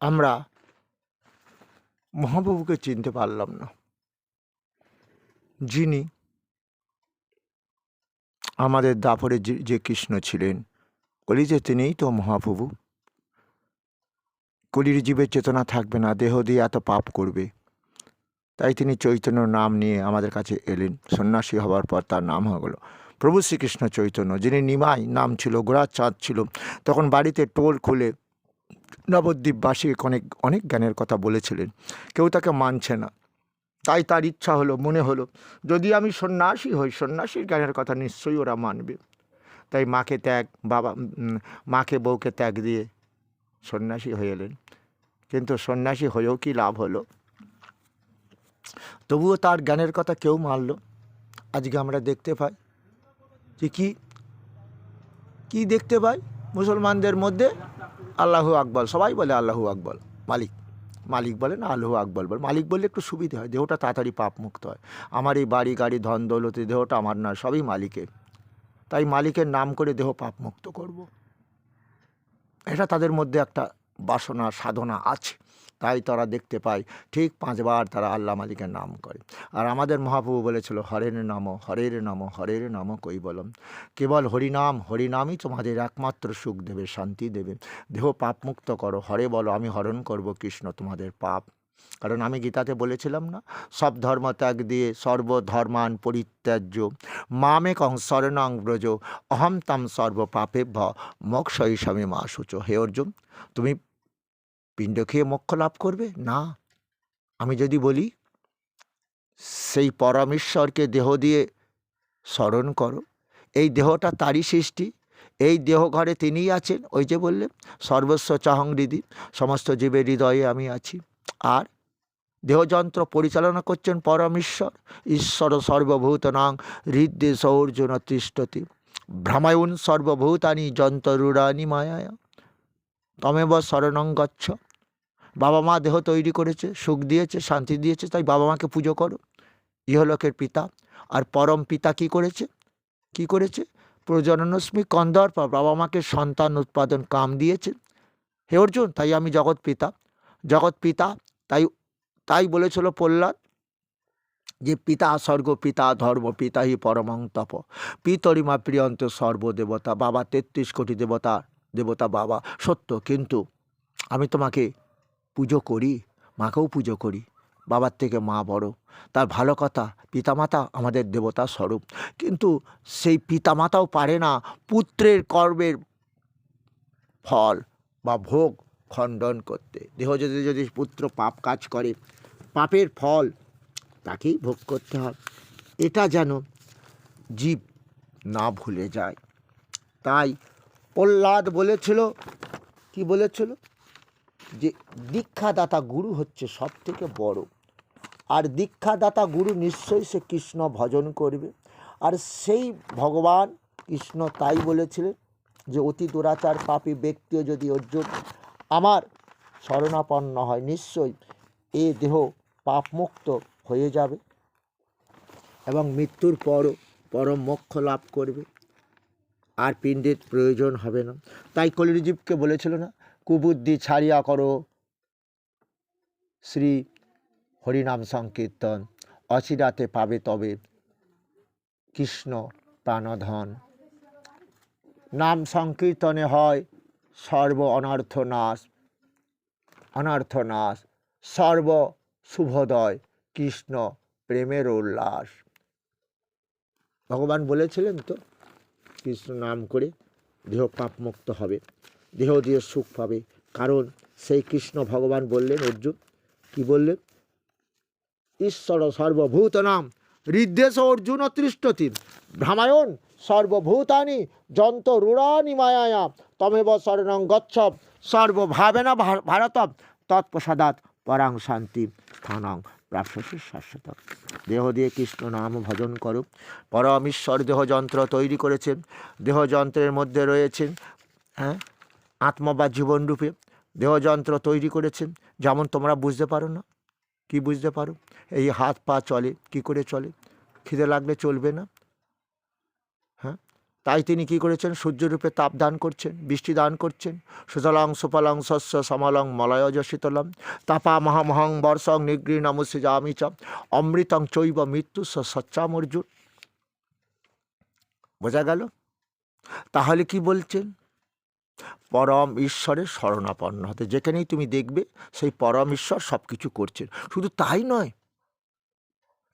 আমরা মহাপ্রভুকে চিনতে পারলাম না, যিনি আমাদের দাপরে যে কৃষ্ণ ছিলেন, কলিযে তিনিই তো মহাপ্রভু। কলির জীবের চেতনা থাকবে না, দেহ দিয়ে এত পাপ করবে, তাই তিনি চৈতন্য নাম নিয়ে আমাদের কাছে এলেন। সন্ন্যাসী হওয়ার পর তার নাম হলো প্রভু শ্রীকৃষ্ণ চৈতন্য। যিনি নিমাই নাম ছিল, গোড়ার চাঁদ ছিল, তখন বাড়িতে টোল খুলে নবদ্বীপবাসীকে অনেক অনেক জ্ঞানের কথা বলেছিলেন, কেউ তাকে মানছে না। তাই তার ইচ্ছা হলো, মনে হলো, যদি আমি সন্ন্যাসী হই, সন্ন্যাসীর জ্ঞানের কথা নিশ্চয়ই ওরা মানবে। তাই মাকে ত্যাগ, মাকে বউকে ত্যাগ দিয়ে সন্ন্যাসী হয়ে এলেন। কিন্তু সন্ন্যাসী হয়েও কি লাভ হলো? তবুও তার জ্ঞানের কথা কেউ মানল। আজকে আমরা দেখতে পাই যে কি দেখতে পাই, মুসলমানদের মধ্যে আল্লাহু আকবর, সবাই বলে আল্লাহু আকবর। মালিক বলে না, আল্লাহু আকবর বলে। মালিক বললে একটু সুবিধে হয়, দেহটা তাড়াতাড়ি পাপ মুক্ত হয়। আমার এই বাড়ি গাড়ি ধন দৌলতে, দেহটা আমার নয়, সবই মালিকের। তাই মালিকের নাম করে দেহ পাপ মুক্ত করব, এটা তাদের মধ্যে একটা বাসনা সাধনা আছে। তাই তারা দেখতে পায় ঠিক 5 বার তারা আল্লাহ মালিকের নাম করে। আর আমাদের মহাপ্রভু বলেছিল, হরের নাম হরের নাম হরের নাম কৈবলম। কেবল হরিনাম, হরিনামই তোমাদের একমাত্র সুখ দেবে, শান্তি দেবে। দেহ পাপ মুক্ত করো, হরে বলো, আমি হরণ করব কৃষ্ণ তোমাদের পাপ। কারণ আমি গীতাতে বলেছিলাম না, সব ধর্ম ত্যাগ দিয়ে সর্বধর্মান পরিত্যাজ্য মামেকং শরণং ব্রজ অহম তাম সর্ব পাপেভ্য মোক্ষয়িষ্যামি মা শুচ। হে অর্জুন, তুমি পিণ্ড খেয়ে মোক্ষ লাভ করবে না। আমি যদি বলি সেই পরমেশ্বরকে দেহ দিয়ে স্মরণ করো, এই দেহটা তারই সৃষ্টি, এই দেহ ঘরে তিনিই আছেন। ওই যে বললেন, সর্বস্ব চাহং হৃদি, সমস্ত জীবের হৃদয়ে আমি আছি। আর দেহযন্ত্র পরিচালনা করছেন পরমেশ্বর। ঈশ্বর সর্বভূতানাং হৃদে সৌর্জুন তিষ্ঠতি ভ্রমায়ুন সর্বভূতানি যন্ত্ররূঢ়ানি মায়ায় তমেব শরণং গচ্ছ। বাবা মা দেহ তৈরি করেছে, সুখ দিয়েছে, শান্তি দিয়েছে, তাই বাবা মাকে পুজো করো। ইহলোকের পিতা। আর পরম পিতা কি করেছে? প্রজননস্মি কন্দর্প, বাবা মাকে সন্তান উৎপাদন কাম দিয়েছেন। হে অর্জুন, তাই আমি জগৎ পিতা। তাই বলেছিল প্রহ্লাদ যে পিতা স্বর্গ, পিতা ধর্ম, পিতা হি পরমং তপ, পিতরিমা প্রিয়ন্ত সর্বদেবতা। বাবা 33 কোটি দেবতা বাবা সত্য, কিন্তু আমি তোমাকে পুজো করি, মাকেও পুজো করি। বাবার থেকে মা বড়, তার ভালো কথা। পিতামাতা আমাদের দেবতা স্বরূপ, কিন্তু সেই পিতামাতাও পারে না পুত্রের কর্মের ফল বা ভোগ খণ্ডন করতে। দেহ যদি পুত্র পাপ কাজ করে, পাপের ফল তাকেই ভোগ করতে হয়। এটা যেন জীব না ভুলে যায়। তাই প্রহ্লাদ বলেছিল, কি বলেছিল, যে দীক্ষাদাতা গুরু হচ্ছে সব থেকে বড়। আর দীক্ষাদাতা গুরু নিশ্চয়ই সে কৃষ্ণ ভজন করবে। আর সেই ভগবান কৃষ্ণ তাই বলেছিলেন যে অতি দুরাচার পাপী ব্যক্তিও যদি অর্জুন আমার শরণাপন্ন হয়, নিশ্চয়ই এ দেহ পাপমুক্ত হয়ে যাবে এবং মৃত্যুর পরও পরম মোক্ষ লাভ করবে, আর পিণ্ডের প্রয়োজন হবে না। তাই কলিজীবকে বলেছিল না, কুবুদ্ধি ছাড়িয়া করো শ্রী হরিনাম সংকীর্তন, অচিরাতে পাবে তবে কৃষ্ণ প্রাণধন। নাম সংকীর্তনে হয় সর্ব অনর্থ নাশ, সর্ব শুভোদয়, কৃষ্ণ প্রেমের উল্লাস। ভগবান বলেছিলেন তো, কৃষ্ণ নাম করে দেহ পাপমুক্ত হবে, দেহ দিয়ে সুখ পাবে। কারণ সেই কৃষ্ণ ভগবান বললেন, অর্জুন কি বললেন, ঈশ্বর সর্বভূতানাং হৃদ্দেশ অর্জুন তিষ্ঠতি ভ্রমায়ণ সর্বভূতানি যন্ত্ররূঢ়ানি মায়ায়া তমেব শরণং গচ্ছ সর্বভাবেনা ভারতম তৎপ্রসাদাৎ পরাং শান্তি স্থানং প্রাপ্স্যসি শাশ্বত। দেহ দিয়ে কৃষ্ণ নাম ভজন করো। পরমেশ্বর দেহযন্ত্র তৈরি করেছেন, দেহযন্ত্রের মধ্যে রয়েছেন আত্মা বা জীবনরূপে দেহযন্ত্র তৈরি করেছেন। যেমন তোমরা বুঝতে পারো না, কি বুঝতে পারো, এই হাত পা চলে, কি করে চলে? খিদে লাগলে চলবে না, তাই তিনি কি করেছেন? সূর্যরূপে তাপ দান করছেন, বৃষ্টি দান করছেন। সুতলং সুফলং শস্য সমলং মলয়জ শীতলম তাপা মহামহং বর্ষং নিগৃহীণমুসৃজামি চ অমৃতং চৈব মৃত্যু সচ্চাম অর্জুন। বোঝা গেল? তাহলে কি বলছেন? পরম ঈশ্বরের শরণাপন্ন হতে। যেখানেই তুমি দেখবে সেই পরম ঈশ্বর সব কিছু করছেন। শুধু তাই নয়,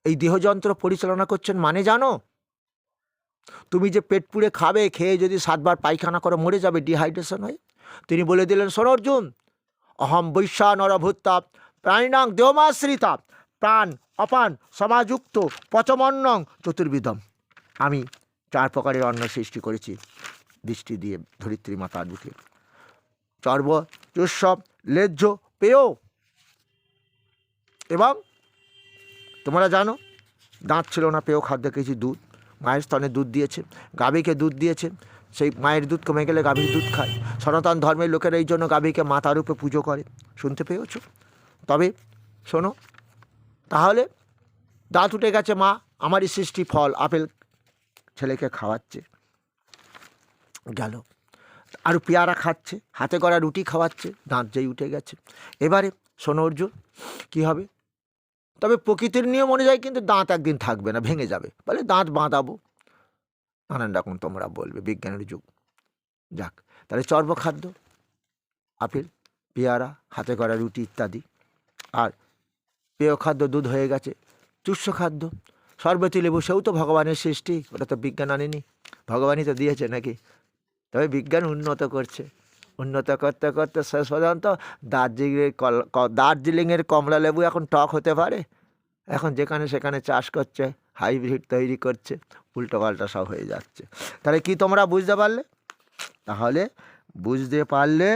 এই দেহযন্ত্র পরিচালনা করছেন মানে জানো? তুমি যে পেট পুড়ে খাবে, খেয়ে যদি 7 বার পায়খানা করে মরে যাবে ডিহাইড্রেশন হয়ে। তিনি বলে দিলেন, শোনো অর্জুন, অহম বৈশ্যা নরভূত্তা প্রাণিনাং দেহমাশ্রিতা প্রাণ অপান সমাযুক্ত পচমন্নং চতুর্বিধম। আমি 4 প্রকারের অন্ন সৃষ্টি করেছি দৃষ্টি দিয়ে ধরিত্রী মাতার বুকে। চর্ব, চুষ্যব, লেজ্জ, পেয়। এবং তোমরা জানো, দাঁত ছিল না, পেয় খাদ্য খেয়েছি। দুধ, মায়ের স্তনে দুধ দিয়েছে, গাভীকে দুধ দিয়েছে। সেই মায়ের দুধ কমে গেলে গাভীর দুধ খায়। সনাতন ধর্মের লোকেরা এই জন্য গাভীকে মাতা রূপে পুজো করে। শুনতে পেয়েছ? তবে শোনো, তাহলে দাঁত উঠে গেছে, মা আমারই সৃষ্টি ফল আপেল ছেলেকে খাওয়াচ্ছে, গেল। আর পেয়ারা খাচ্ছে, হাতে করা রুটি খাওয়াচ্ছে, দাঁত যেই উঠে গেছে। এবারে শোনো অর্জুন, কী হবে? তবে প্রকৃতির নিয়ম অনুযায়ী কিন্তু দাঁত একদিন থাকবে না, ভেঙে যাবে। বলে দাঁত বাঁধাবো, নানান রকম তোমরা বলবে, বিজ্ঞানের যুগ। যাক, তাহলে চর্ব খাদ্য আপেল, পেয়ারা, হাতে করা রুটি ইত্যাদি। আর পেয় খাদ্য দুধ হয়ে গেছে। চুষ্য খাদ্য শরবতী লেবু, সেও তো ভগবানের সৃষ্টি, ওটা তো বিজ্ঞান আনেনি, ভগবানই তো দিয়েছে নাকি। তবে বিজ্ঞান উন্নত করছে, উন্নত করতে করতে শেষ পর্যন্ত দার্জিলিংয়ের কমলা লেবু এখন টক হতে পারে। এখন যেখানে সেখানে চাষ করছে, হাইব্রিড তৈরি করছে, উল্টোপাল্টা সব হয়ে যাচ্ছে। তাহলে কি তোমরা বুঝতে পারলে? তাহলে বুঝতে পারলে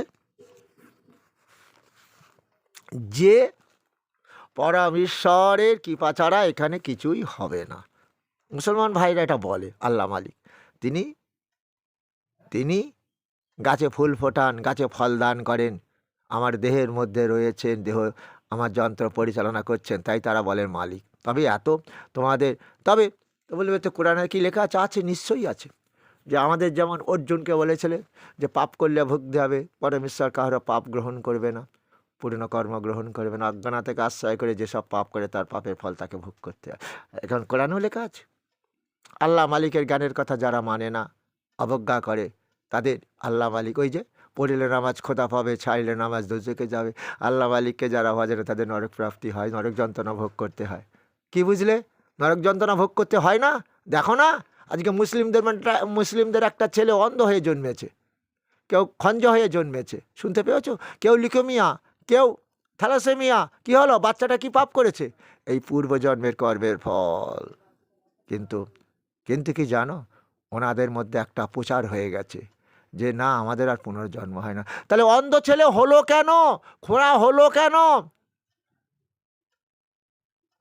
যে পরম ঈশ্বরের কৃপা ছাড়া এখানে কিছুই হবে না। মুসলমান ভাইরা এটা বলে, আল্লাহ মালিক তিনি তিনি গাছে ফুল ফোটান, গাছে ফল দান করেন, আমার দেহের মধ্যে রয়েছেন, দেহ আমার যন্ত্র পরিচালনা করছেন, তাই তারা বলেন মালিক। তবে এত তোমাদের, তবে তো বলবে তো কোরআনে কি লেখা আছে? আছে, নিশ্চয়ই আছে। যে আমাদের যেমন অর্জুনকে বলেছিলেন যে পাপ করলে ভুগতে হবে, পরমেশ্বর কাহারও পাপ গ্রহণ করবে না, পূর্ণ কর্ম গ্রহণ করবে না, অজ্ঞানা থেকে আশ্রয় করে যেসব পাপ করে তার পাপের ফল তাকে ভোগ করতে হয়। এখন কোরআনেও লেখা আছে। আল্লাহ মালিকের জ্ঞানের কথা যারা মানে না, অবজ্ঞা করে, তাদের আল্লাহ মালিক ওই যে পড়িলে নামাজ খোদা পাবে, ছাড়িলে নামাজ দোজখে যাবে। আল্লাহ মালিককে যারা ভজে না তাদের নরক প্রাপ্তি হয়, নরক যন্ত্রণা ভোগ করতে হয়। কি বুঝলে? নরক যন্ত্রণা ভোগ করতে হয় না? দেখো না, আজকে মুসলিমদের একটা ছেলে অন্ধ হয়ে জন্মেছে, কেউ খঞ্জ হয়ে জন্মেছে, শুনতে পেয়েছ? কেউ লিউকেমিয়া, কেউ থ্যালাসেমিয়া। কি হলো? বাচ্চাটা কি পাপ করেছে? এই পূর্বজন্মের কর্মের ফল। কিন্তু কিন্তু কি জানো, ওনাদের মধ্যে একটা প্রচার হয়ে গেছে যে না, আমাদের আর পুনর্জন্ম হয় না। তাহলে অন্ধ ছেলে হলো কেন? খোঁড়া হলো কেন?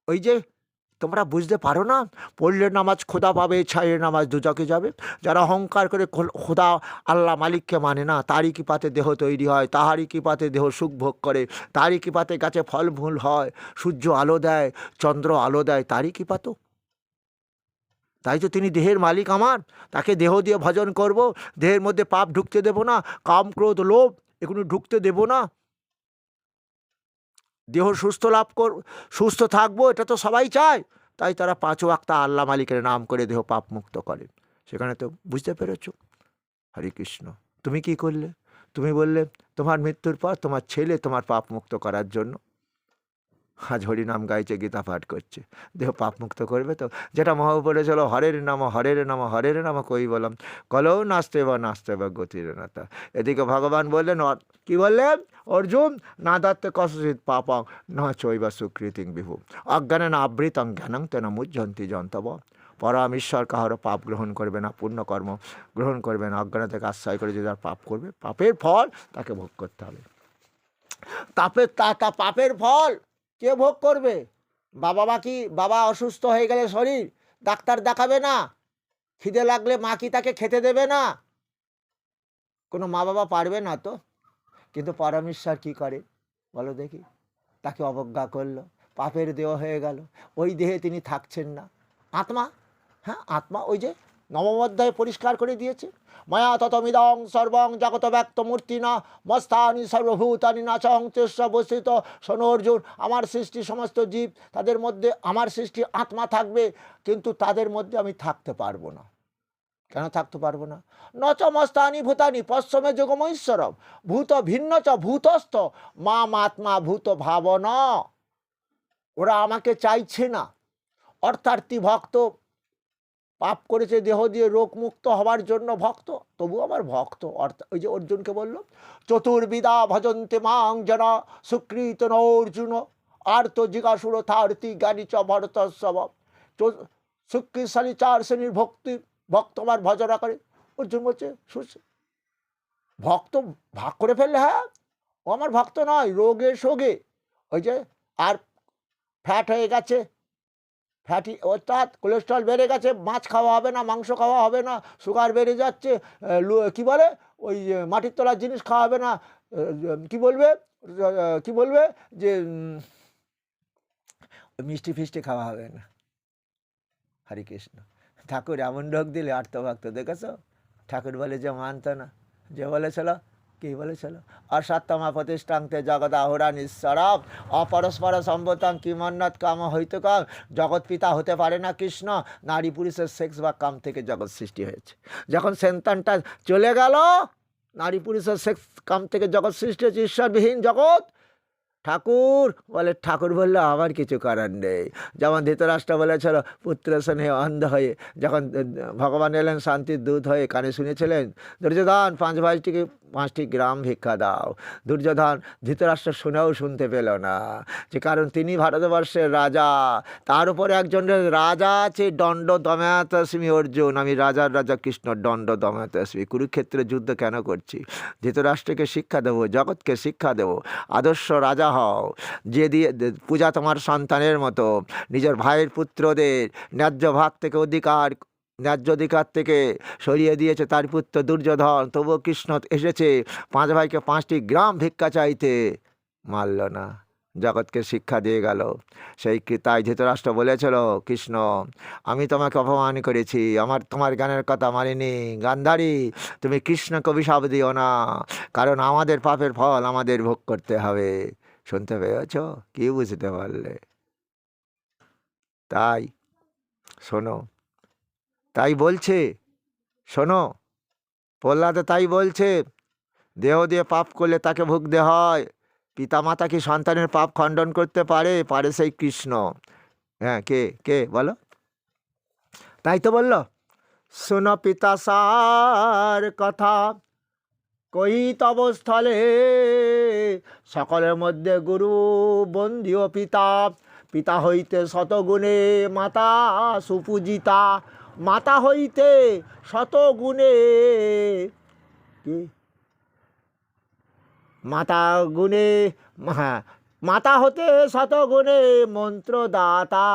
ওই যে তোমরা বুঝতে পারো না, পড়লে নামাজ খোদা পাবে, ছাইলে নামাজ দুজকে যাবে। যারা অহংকার করে খোদা আল্লাহ মালিককে মানে না, তারই কৃপাতে দেহ তৈরি হয়, তাহারই কৃপাতে দেহ সুখ ভোগ করে, তারই কৃপাতে গাছে ফল ফুল হয়, সূর্য আলো দেয়, চন্দ্র আলো দেয়, তারই কৃপাতো। তাই তো তিনি দেহের মালিক আমার, তাকে দেহ দিয়ে ভজন করব, দেহের মধ্যে পাপ ঢুকতে দেব না, কাম ক্রোধ লোভ এগুলো ঢুকতে দেব না। দেহ সুস্থ থাকবো, এটা তো সবাই চায়। তাই তারা 5 ওয়াক্ত আল্লাহ মালিকের নাম করে দেহ পাপ মুক্ত করে। সেখানে তো বুঝতে পেরেছ? হরে কৃষ্ণ। তুমি কি করলে? তুমি বললে তোমার মৃত্যুর পর তোমার ছেলে তোমার পাপ মুক্ত করার জন্য আজ হরিনাম গাইছে, গীতা পাঠ করছে, দেহ পাপ মুক্ত করবে তো। যেটা মহাপুরে চলো, হরের নাম হরের নাম হরের নাম কই বললাম, কলৌ নাস্তে বা গতির নাতা। এদিকে ভগবান বললেন, কি বললেন? অর্জুন, না দত্তে কসচিৎ পাপং না চৈবা সুকৃতিং বিভু অজ্ঞানে না আবৃতং জ্ঞানং তেন মুহ্যন্তি জন্তব। পরম ঈশ্বর কাহারও পাপ গ্রহণ করবে না, পুণ্যকর্ম গ্রহণ করবে না। অজ্ঞানে থেকে আশ্রয় করে যে যার পাপ করবে, পাপের ফল তাকে ভোগ করতে হবে। পাপের ফল কে ভোগ করবে? বাবা অসুস্থ হয়ে গেলে শরীর, ডাক্তার দেখাবে না? খিদে লাগলে মা কি তাকে খেতে দেবে না? কোনো মা বাবা পারবে না তো। কিন্তু পরমেশ্বর কি করে বলো দেখি? তাকে অবজ্ঞা করলো, পাপের দেহ হয়ে গেল, ওই দেহে তিনি থাকছেন না। আত্মা, হ্যাঁ আত্মা ওই যে নবম অধ্যায়ে পরিষ্কার করে দিয়েছে। মায়া ততমিদং সর্বং জগত ব্যক্ত মূর্তি না মস্তানি সর্বভূতানি না চং তেস্য বস্থিত। শোনো অর্জুন, আমার সৃষ্টি সমস্ত জীব, তাদের মধ্যে আমার সৃষ্টি আত্মা থাকবে, কিন্তু তাদের মধ্যে আমি থাকতে পারবো না। কেন থাকতে পারবো না? ন চ মস্তানি ভূতানি পশ্চমে যোগমৈশ্বরম ভূত ভিন্ন চ ভূতস্থ মাম আত্মা ভূত ভাবন। ওরা আমাকে চাইছে না, অর্থার্থী ভক্ত, পাপ করেছে দেহ দিয়ে, রোগমুক্ত হওয়ার জন্য ভক্ত, তবু আমার ভক্ত। অর্থাৎ ওই যে অর্জুনকে বলল চতুর্বিদা ভজন্তে মাং জনা সুকৃত ন অর্জুন আর্ত জিজ্ঞাসুর থার্থী জ্ঞানী চ ভরতস্বব। সুকৃতশালী 4 শ্রেণীর ভক্ত আমার ভজনা করে। অর্জুন বলছে ভক্ত ভাগ করে ফেললে, হ্যাঁ ও আমার ভক্ত নয়, রোগে শোগে। ওই যে আর ফ্যাট হয়ে গেছে, ফ্যাটি অর্থাৎ কোলেস্ট্রল বেড়ে গেছে, মাছ খাওয়া হবে না, মাংস খাওয়া হবে না, সুগার বেড়ে যাচ্ছে, কি বলে ওই মাটির তলার জিনিস খাওয়া হবে না, কি বলবে যে মিষ্টি ফিষ্টি খাওয়া হবে না। হরে কৃষ্ণ। ঠাকুর এমন রোগ দিলে আর্তভক্ত দেখেছ, ঠাকুর বলে যে মানত না, যে বলেছিল কি বলেছিল, অসত্তমা প্রতিষ্ঠাংতে জগদাহুরা নিঃসরব অপরস্পর সম্ভতাং কিমন্নত কাম হইতে কাম। জগৎ পিতা হতে পারে না কৃষ্ণ, নারী পুরুষের সেক্স বা কাম থেকে জগৎ সৃষ্টি হয়েছে। যখন সন্তানটা চলে গেল, নারী পুরুষের সেক্স কাম থেকে জগৎ সৃষ্টি হয়েছে, ঈশ্বরবিহীন জগৎ। ঠাকুর বললো আমার কিছু করার নেই। যেমন ধৃতরাষ্ট্র বলেছিল পুত্র স্নেহে অন্ধ হয়ে, যখন ভগবান এলেন শান্তির দূত হয়ে, কানে শুনেছিলেন দুর্যোধন 5 ভাইটিকে 5টি গ্রাম ভিক্ষা দাও। দুর্যোধন ধৃতরাষ্ট্র শুনেও শুনতে পেল না, যে কারণ তিনি ভারতবর্ষের রাজা, তার উপরে একজন রাজা আছে, দণ্ড দময়াতস্মি অর্জুন, আমি রাজার রাজা কৃষ্ণ, দণ্ড দময়াতস্মি। কুরুক্ষেত্রে যুদ্ধ কেন করছি? ধৃতরাষ্ট্রকে শিক্ষা দেবো, জগৎকে শিক্ষা দেবো, আদর্শ রাজা হও, যে দিয়ে পূজা তোমার সন্তানের মতো। নিজের ভাইয়ের পুত্রদের ন্যায্য ভাগ থেকে ন্যায্য অধিকার থেকে সরিয়ে দিয়েছে তার পুত্র দুর্যোধন, তবুও কৃষ্ণ এসেছে 5 ভাইকে 5টি গ্রাম ভিক্ষা চাইতে, মানল না, জগৎকে শিক্ষা দিয়ে গেল। তাই ধৃতরাষ্ট্র বলেছিল কৃষ্ণ আমি তোমাকে অপমান করেছি, তোমার জ্ঞানের কথা মানিনি। গান্ধারী তুমি কৃষ্ণকে অভিশাপ দিও না, কারণ আমাদের পাপের ফল আমাদের ভোগ করতে হবে। শুনতে পেয়েছ? কি বুঝতে পারলে? তাই শোনো, তাই বলছে, শোনো প্রহ্লাদ তাই বলছে, দেহ দিয়ে পাপ করলে তাকে ভুগতে হয়। পিতামাতা কি সন্তানের পাপ খণ্ডন করতে পারে? পারে সেই কৃষ্ণ। হ্যাঁ, কে বলো? তাই তো বলল শোনো পিতা সার কথা কই তব স্থলে, সকলের মধ্যে গুরু বন্দিও পিতা। পিতা হইতে শতগুণে মাতা সুপূজিতা, মাতা হইতে শতগুণে কি মাতা গুণে, হ্যাঁ মাতা হতে শতগুণে মন্ত্রদাতা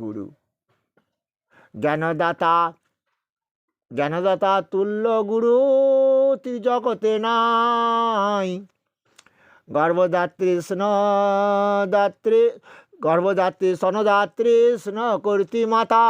গুরু। জ্ঞানদাতা তুল্য গুরু ত্রিজগতে নাই। গর্ভদাত্রী স্তনদাত্রী স্নেহ কর্তি মাতা,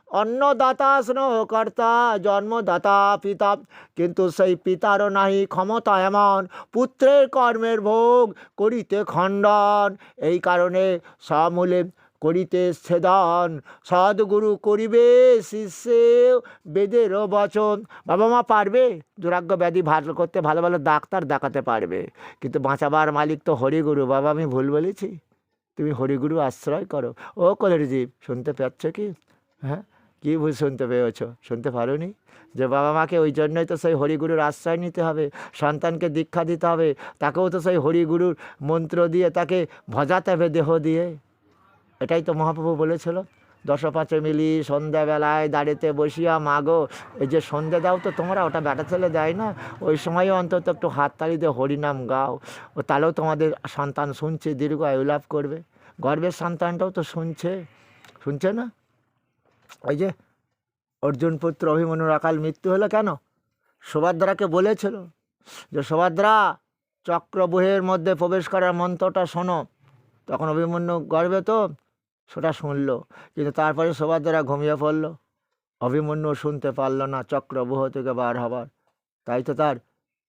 অন্নদাতা স্নেহকর্তা জন্মদাতা পিতা। কিন্তু সেই পিতারও নাহি ক্ষমতা এমন, পুত্রের কর্মের ভোগ করিতে খণ্ডন। এই কারণে সমূলে করিতে ছেদন, সদ্গুরু করিবে শিষ্যে বেদেরও বচন। বাবা মা পারবে দুরাগ্য ব্যাধি ভালো করতে, ভালো ভালো ডাক্তার দেখাতে পারবে, কিন্তু বাঁচাবার মালিক তো হরিগুরু। বাবা আমি ভুল বলেছি? তুমি হরিগুরু আশ্রয় করো। ও কলের জীব, শুনতে পাচ্ছ কি? হ্যাঁ, কী ভুল শুনতে পেয়েছ? শুনতে পারো নি? যে বাবা মাকে ওই জন্যই তো সেই হরিগুরুর আশ্রয় নিতে হবে, সন্তানকে দীক্ষা দিতে হবে, তাকেও তো সেই হরিগুরুর মন্ত্র দিয়ে তাকে ভজাতে হবে দেহ দিয়ে। এটাই তো মহাপ্রভু বলেছিল, 10 মিলি সন্ধ্যাবেলায় দাঁড়িতে বসিয়া মাগো, এই যে সন্ধ্যে দাও তো তোমরা, ওটা বেটা ছেলে দেয় না, ওই সময়ও অন্তত একটু হাততালি দিয়ে হরিনাম গাও, ও তাহলেও তোমাদের সন্তান শুনছে, দীর্ঘ আয়ু লাভ করবে। গর্ভের সন্তানটাও তো শুনছে না? ওই যে অর্জুন পুত্র অভিমন্যুর অকাল মৃত্যু হলো কেন? সুভদ্রাকে বলেছিল যে সুভদ্রা চক্রব্যূহের মধ্যে প্রবেশ করার মন্ত্রটা শোনো। তখন অভিমন্যু গর্বে তো সেটা শুনলো, কিন্তু তারপরে সুভদ্রা ঘুমিয়ে পড়লো। অভিমন্যু শুনতে পারল না চক্রব্যূহ থেকে বার হবার, তাই তো তার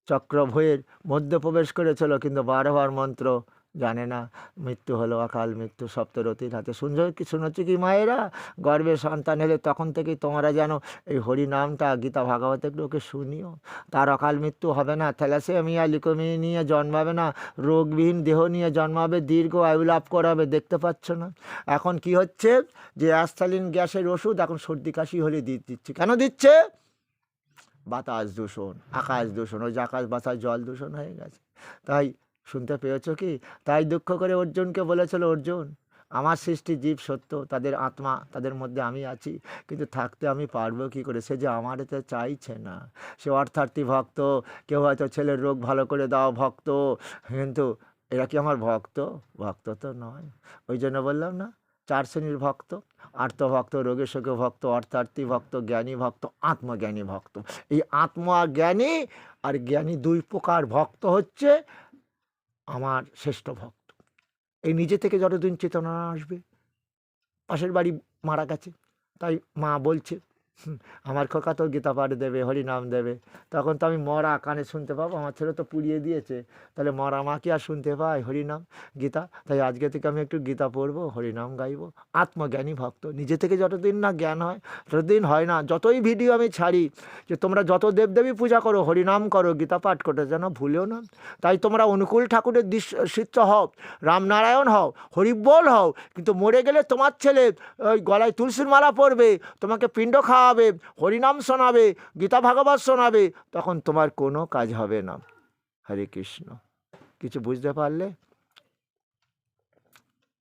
চক্রভয়ের মধ্যে প্রবেশ করেছিল, কিন্তু বার হওয়ার মন্ত্র জানে না। মৃত্যু হলো, অকাল মৃত্যু সপ্তরতির হাতে। শুনেছি কি মায়েরা, গর্ভে সন্তান হলে তখন থেকেই তোমরা যেন এই হরি নামটা গীতা ভাগবতের লোকে শুনিও। তার অকাল মৃত্যু হবে না, থ্যালাসেমিয়া লিউকেমিয়া নিয়ে জন্মাবে না, রোগবিহীন দেহ নিয়ে জন্মাবে, দীর্ঘ আয়ু লাভ করাবে। দেখতে পাচ্ছ না এখন কি হচ্ছে? যে অ্যাস্থালিন গ্যাসের ওষুধ এখন সর্দি কাশি হলে দিচ্ছে। কেন দিচ্ছে? বাতাস দূষণ, আকাশ দূষণ, ওই যে আকাশ বাতাস জল দূষণ হয়ে গেছে। তাই শুনতে পেয়েছ কি? তাই দুঃখ করে অর্জুনকে বলেছিল, অর্জুন আমার সৃষ্টি জীব সত্য, তাদের আত্মা, তাদের মধ্যে আমি আছি, কিন্তু থাকতে আমি পারবো কী করে? সে যে আমার এতে চাইছে না, সে অর্থার্থী ভক্ত। কেউ হয়তো ছেলের রোগ ভালো করে দাও ভক্ত, কিন্তু এরা কি আমার ভক্ত? ভক্ত তো নয়। ওই জন্য বললাম না, 4 শ্রেণীর ভক্ত: আর্তভক্ত, রোগে শোকে ভক্ত, অর্থার্থী ভক্ত, জ্ঞানী ভক্ত, আত্মজ্ঞানী ভক্ত। এই আত্মজ্ঞানী আর জ্ঞানী 2 প্রকার ভক্ত হচ্ছে আমার শ্রেষ্ঠ ভক্ত। এই নিজে থেকে যতদিন চেতনা আসবে, পাশের বাড়ি মারা গেছে, তাই মা বলছে আমার খোকা তো গীতা পাঠ দেবে, হরিনাম দেবে, তখন তো আমি মরা কানে শুনতে পাবো। আমার ছেলে তো পুড়িয়ে দিয়েছে, তাহলে মরা মা কি আর শুনতে পায় হরিনাম গীতা? তাই আজকে থেকে আমি একটু গীতা পড়বো, হরিনাম গাইবো। আত্মজ্ঞানী ভক্ত। নিজে থেকে যতদিন না জ্ঞান হয়, ততদিন হয় না। যতই ভিডিও আমি ছাড়ি যে তোমরা যত দেবদেবী পূজা করো, হরিনাম করো, গীতা পাঠ করো, যেন ভুলেও না। তাই তোমরা অনুকূল ঠাকুরের শিষ্য হও, রামনারায়ণ হও, হরিবোল হও, কিন্তু মরে গেলে তোমার ছেলে ওই গলায় তুলসীর মালা পরবে, তোমাকে পিণ্ড খাওয়াবে, হরিনাম শোনাবে, গীতা ভাগবত শোনাবে, তখন তোমার কোনো কাজ হবে না। হরে কৃষ্ণ। কিছু বুঝতে পারলে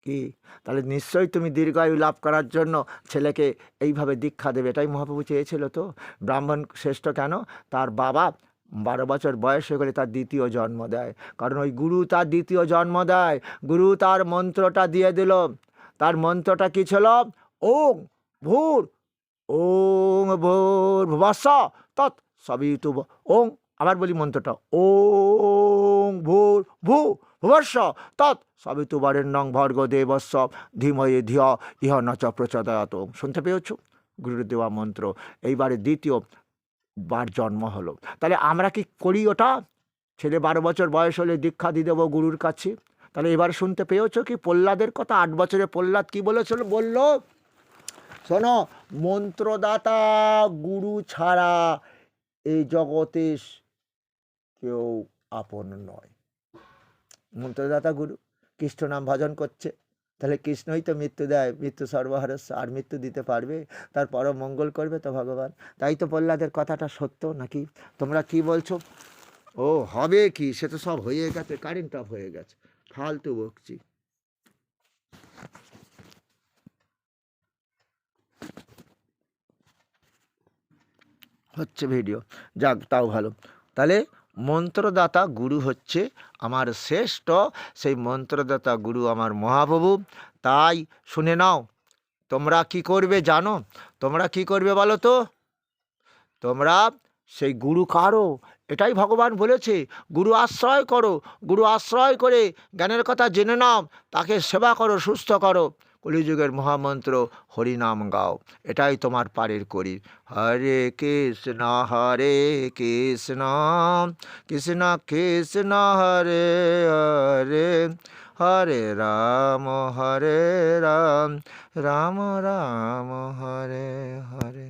কি? তাহলে নিশ্চয়ই তুমি দীর্ঘায়ু লাভ করার জন্য ছেলেকে এইভাবে দীক্ষা দেবে। এটাই মহাপ্রভু চেয়েছিল তো। ব্রাহ্মণ শ্রেষ্ঠ কেন? তার বাবা 12 বছর বয়স হয়ে গেলে তার দ্বিতীয় জন্ম দেয়, কারণ ওই গুরু তার দ্বিতীয় জন্ম দেয়। গুরু তার মন্ত্রটা দিয়ে দিল। তার মন্ত্রটা কি ছিল? ওং ভূর ওং ভূর ভুবস্সঃ তৎ সবিতুর্। ওং, আবার বলি মন্ত্রটা, ওং ভূর ভূ ভুবস্সঃ তৎ সবিতুর্বরেণ্যং ভর্গো দেবস্য ধীমহি ধিয়া ইহ ন চ প্রচোদয়াৎ। শুনতে পেয়েছ? গুরুর দেওয়া মন্ত্র। এইবারে দ্বিতীয় বার জন্ম হলো। তাহলে আমরা কি করি ওটা? ছেলে 12 বছর বয়স হলে দীক্ষা দিয়ে দেবো গুরুর কাছে। তাহলে এবার শুনতে পেয়েছ কি প্রহ্লাদের কথা? 8 বছরে প্রহ্লাদ কি বলেছিল? বলল, শোনো, মন্ত্রদাতা গুরু ছাড়া এই জগতে কেউ আপন নয়। মন্ত্রদাতা গুরু, কৃষ্ণ নাম ভজন করছে, তাহলে কৃষ্ণই তো মৃত্যু দেয়, মৃত্যু সর্বহারস্য। আর মৃত্যু দিতে পারবে? তার পরম মঙ্গল করবে তো ভগবান। তাই তো প্রহ্লাদের কথাটা সত্য নাকি? তোমরা কি বলছো? ও হবে কি, সে তো সব হয়ে গেছে, কারেন্ট অফ হয়ে গেছে, ফালতু বকছি। হচ্ছে ভিডিও, যাক তাও ভালো। তাহলে মন্ত্রদাতা গুরু হচ্ছে আমার শ্রেষ্ঠ, সেই মন্ত্রদাতা গুরু আমার মহাপ্রভু। তাই শুনে নাও, তোমরা কি করবে জানো? তোমরা কি করবে বলো তো? তোমরা সেই গুরু কারো, এটাই ভগবান বলেছে, গুরু আশ্রয় করো। গুরু আশ্রয় করে জ্ঞানের কথা জেনে নাও, তাকে সেবা করো, সুস্থ করো। কলিযুগের মহামন্ত্র হরিনাম গাও, এটাই তোমার পারের করি। হরে কৃষ্ণ কৃষ্ণ কৃষ্ণ কৃষ্ণ হরে হরে, হরে রাম রাম রাম হরে হরে।